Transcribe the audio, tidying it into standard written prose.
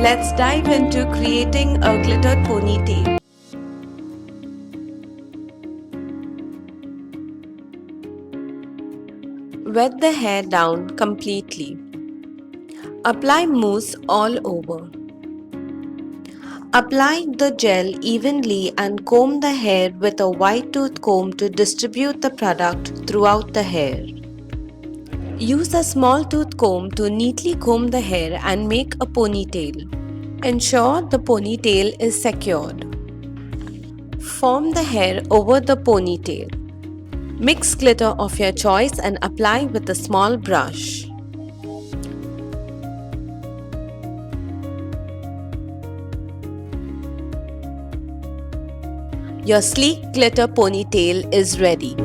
Let's dive into creating a glittered ponytail. Wet the hair down completely. Apply mousse all over. Apply the gel evenly and comb the hair with a wide tooth comb to distribute the product throughout the hair. Use a small tooth comb to neatly comb the hair and make a ponytail. Ensure the ponytail is secured. Form the hair over the ponytail. Mix glitter of your choice and apply with a small brush. Your sleek glitter ponytail is ready.